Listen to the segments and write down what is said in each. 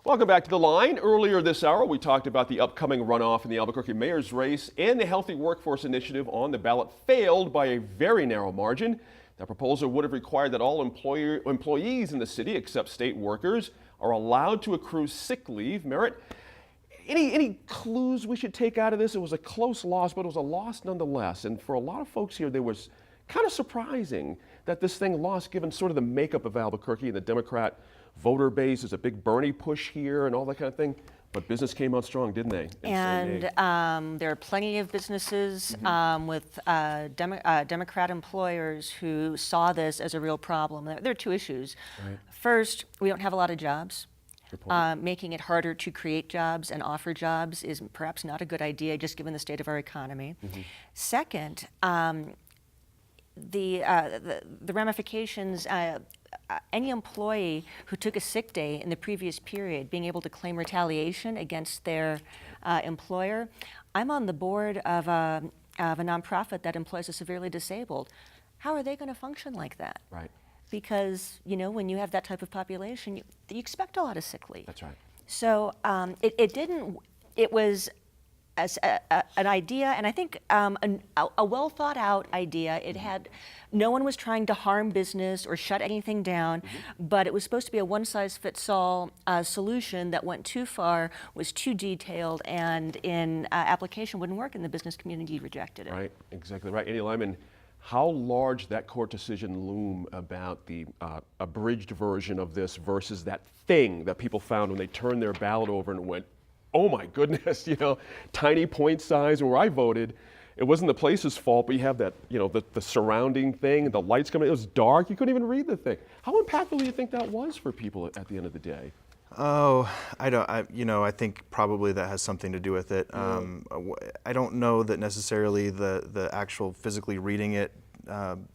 Welcome back to The Line. Earlier this hour, we talked about the upcoming runoff in the Albuquerque mayor's race, and the Healthy Workforce Initiative on the ballot failed by a very narrow margin. That proposal would have required that all employees in the city, except state workers, are allowed to accrue sick leave. Merritt, any clues we should take out of this? It was a close loss, but it was a loss nonetheless. And for a lot of folks here, they was kind of surprising that this thing lost, given sort of the makeup of Albuquerque and the Democrat voter base. There's a big Bernie push here and all that kind of thing. But business came out strong, didn't they? And there are plenty of businesses with Democrat employers who saw this as a real problem. There are two issues. Right. First, we don't have a lot of jobs. Making it harder to create jobs and offer jobs is perhaps not a good idea, just given the state of our economy. Second, the ramifications. Any employee who took a sick day in the previous period being able to claim retaliation against their employer. I'm on the board of a nonprofit that employs the severely disabled. How are they going to function like that? Right. Because, you know, when you have that type of population, you expect a lot of sick leave. That's right. So it was as an idea, and I think a well thought out idea. It had, no one was trying to harm business or shut anything down, but it was supposed to be a one size fits all solution that went too far, was too detailed, and in application wouldn't work, and the business community rejected it. Right, exactly right. Andy Lyman, how large that court decision loom about the abridged version of this versus that thing that people found when they turned their ballot over and went, oh my goodness, you know, tiny point size. Where I voted, it wasn't the place's fault, but you have that, you know, the surrounding thing, the lights coming, it was dark, you couldn't even read the thing. How impactful do you think that was for people at the end of the day? Oh, I think probably that has something to do with it. I don't know that necessarily the actual physically reading it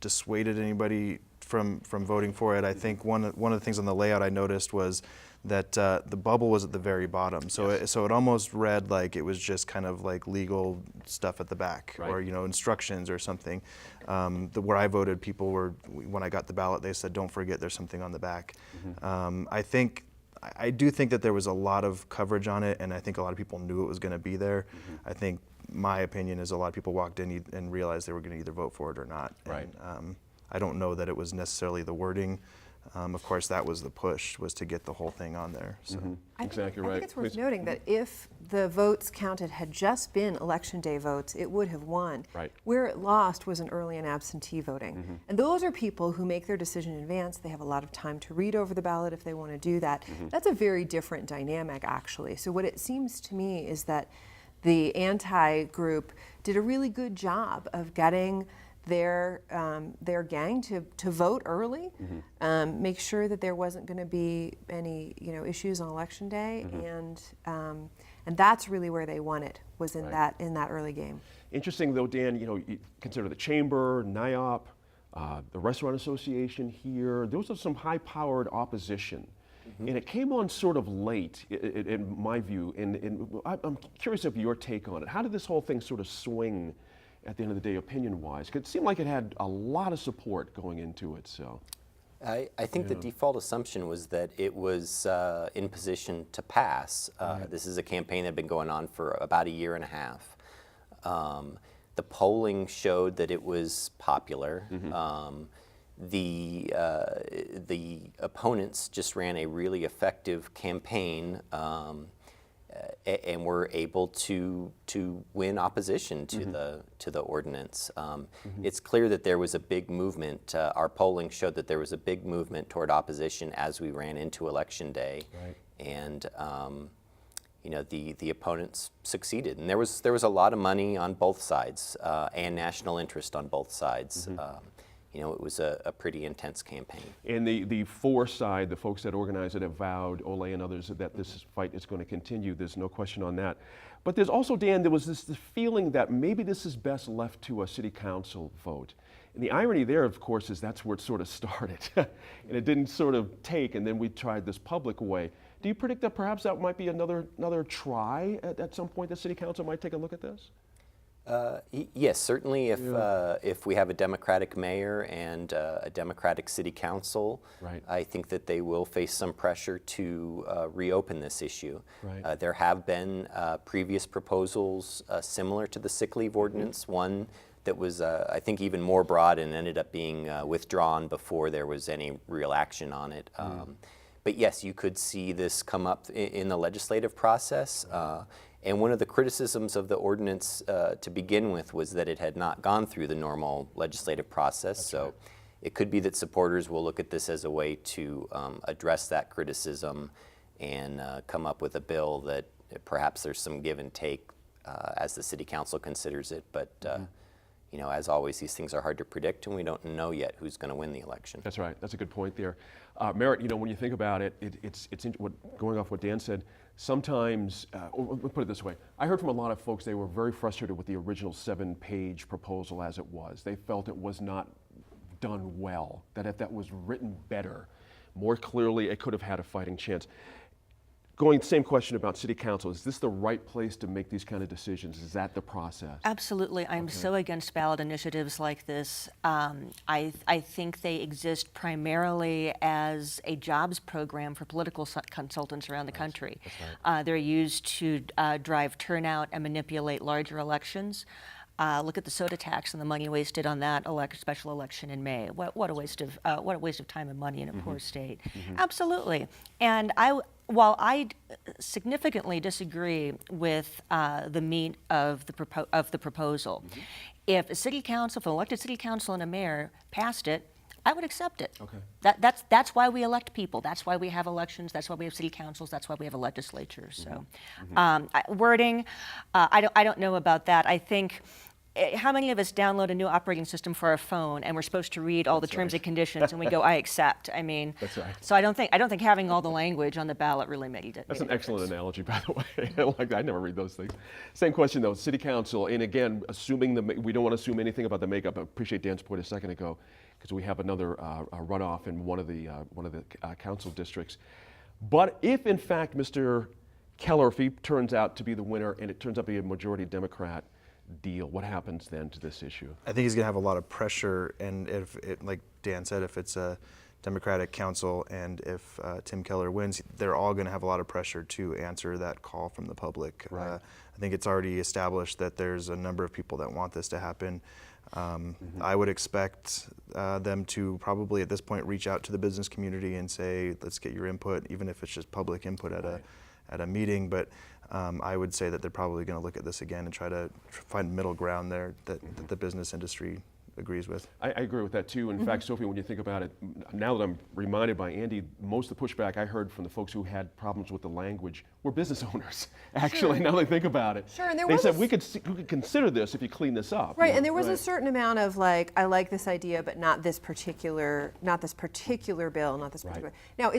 dissuaded anybody from voting for it. I think one of the things on the layout I noticed was that the bubble was at the very bottom, so it almost read like it was just kind of like legal stuff at the back, right, or instructions or something. Where I voted, people were, when I got the ballot, they said, "Don't forget, there's something on the back." I do think that there was a lot of coverage on it, and I think a lot of people knew it was going to be there. I think my opinion is a lot of people walked in and realized they were going to either vote for it or not. Right. And, I don't know that it was necessarily the wording. Of course, that was the push, was to get the whole thing on there. So. Exactly right. I think it's worth noting that if the votes counted had just been Election Day votes, it would have won. Right. Where it lost was in early and absentee voting. And those are people who make their decision in advance. They have a lot of time to read over the ballot if they want to do that. That's a very different dynamic, actually. So what it seems to me is that the anti-group did a really good job of getting their gang to vote early, make sure that there wasn't going to be any issues on Election Day, and that's really where they won it, was in that early game. Interesting though, Dan. You consider the Chamber, NIOP, the Restaurant Association here. Those are some high-powered opposition. And it came on sort of late, in my view, and I'm curious of your take on it. How did this whole thing sort of swing at the end of the day, opinion-wise? Because it seemed like it had a lot of support going into it. So, I think the default assumption was that it was in position to pass. This is a campaign that had been going on for about a year and a half. The polling showed that it was popular. The opponents just ran a really effective campaign and were able to win opposition to the ordinance. It's clear that there was a big movement. Our polling showed that there was a big movement toward opposition as we ran into Election Day, and the opponents succeeded. And there was a lot of money on both sides and national interest on both sides. It was a pretty intense campaign. And the for side, the folks that organized it, have vowed, Ole and others, that this fight is going to continue. There's no question on that. But there's also, Dan, there was this feeling that maybe this is best left to a city council vote. And the irony there, of course, is that's where it sort of started. And it didn't sort of take, and then we tried this public way. Do you predict that perhaps that might be another try at some point the city council might take a look at this? Yes, certainly if we have a Democratic mayor and a Democratic city council, Right. I think that they will face some pressure to reopen this issue. Right. There have been previous proposals similar to the sick leave ordinance, one that was, I think, even more broad and ended up being withdrawn before there was any real action on it. But yes, you could see this come up in the legislative process. And one of the criticisms of the ordinance to begin with was that it had not gone through the normal legislative process. So it could be that supporters will look at this as a way to address that criticism and come up with a bill that perhaps there's some give and take as the city council considers it. But you know, as always, these things are hard to predict, and we don't know yet who's going to win the election. That's right. That's a good point there. Merritt, you know, when you think about it, going off what Dan said, sometimes, or let's put it this way, I heard from a lot of folks they were very frustrated with the original 7-page proposal as it was. They felt it was not done well, that if that was written better, more clearly, it could have had a fighting chance. Same question about city council. Is this the right place to make these kind of decisions? Is that the process? Absolutely. I'm so against ballot initiatives like this. I think they exist primarily as a jobs program for political consultants around the country. They're used to drive turnout and manipulate larger elections. Look at the soda tax and the money wasted on that special election in May. What a waste of time and money in a poor state. Absolutely. And while I significantly disagree with the meat of the proposal, if a city council, if an elected city council and a mayor passed it, I would accept it. Okay. That's why we elect people. That's why we have elections. That's why we have city councils. That's why we have a legislature. So, wording, I don't know about that. I think. How many of us download a new operating system for our phone and we're supposed to read all the terms and conditions and we go, I accept? I mean, That's right. So I don't think having all the language on the ballot really made it. That's an excellent analogy, by the way. I never read those things. Same question though, city council, and again, assuming we don't want to assume anything about the makeup. I appreciate Dan's point a second ago, because we have another runoff in one of the council districts. But if in fact Mr. Keller, if he turns out to be the winner and it turns out to be a majority Democrat deal, what happens then to this issue? I think he's going to have a lot of pressure, and if it, like Dan said, if it's a Democratic council and if Tim Keller wins, they're all going to have a lot of pressure to answer that call from the public. Right. I think it's already established that there's a number of people that want this to happen. I would expect them to probably at this point reach out to the business community and say, let's get your input, even if it's just public input at a meeting. But I would say that they're probably going to look at this again and try to find middle ground there that the business industry agrees with. I agree with that too. In fact, Sophie, when you think about it, now that I'm reminded by Andy, most of the pushback I heard from the folks who had problems with the language were business owners. Actually, now that I think about it, Sure, and there they was said a we could consider this if you clean this up. Right, you know? and there was a Right. certain amount of like, I like this idea, but not this particular bill, not this particular. Now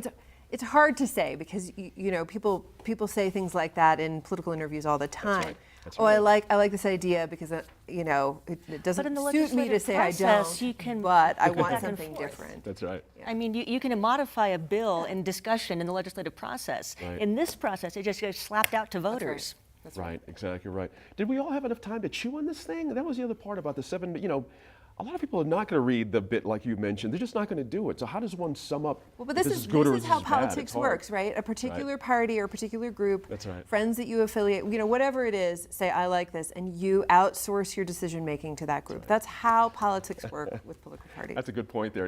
it's hard to say because you know people say things like that in political interviews all the time. right. That's Oh, right. I like this idea because you know it doesn't But in the suit me to legislative say I process, don't. you can but I go want back and something forth. different. That's right. I mean, you can modify a bill in discussion in the legislative process. Right. In this process, it just gets slapped out to voters. That's Right, exactly right. Did we all have enough time to chew on this thing? That was the other part about the 7, you know, a lot of people are not going to read the bit like you mentioned. They're just not going to do it. So how does one sum up Well, but if this is is good or this is this how is bad? It's politics hard. works, right? A particular party or a particular group, That's right. friends that you affiliate, you know, whatever it is, say I like this, and you outsource your decision making to that group. That's how politics work with political parties. That's a good point there.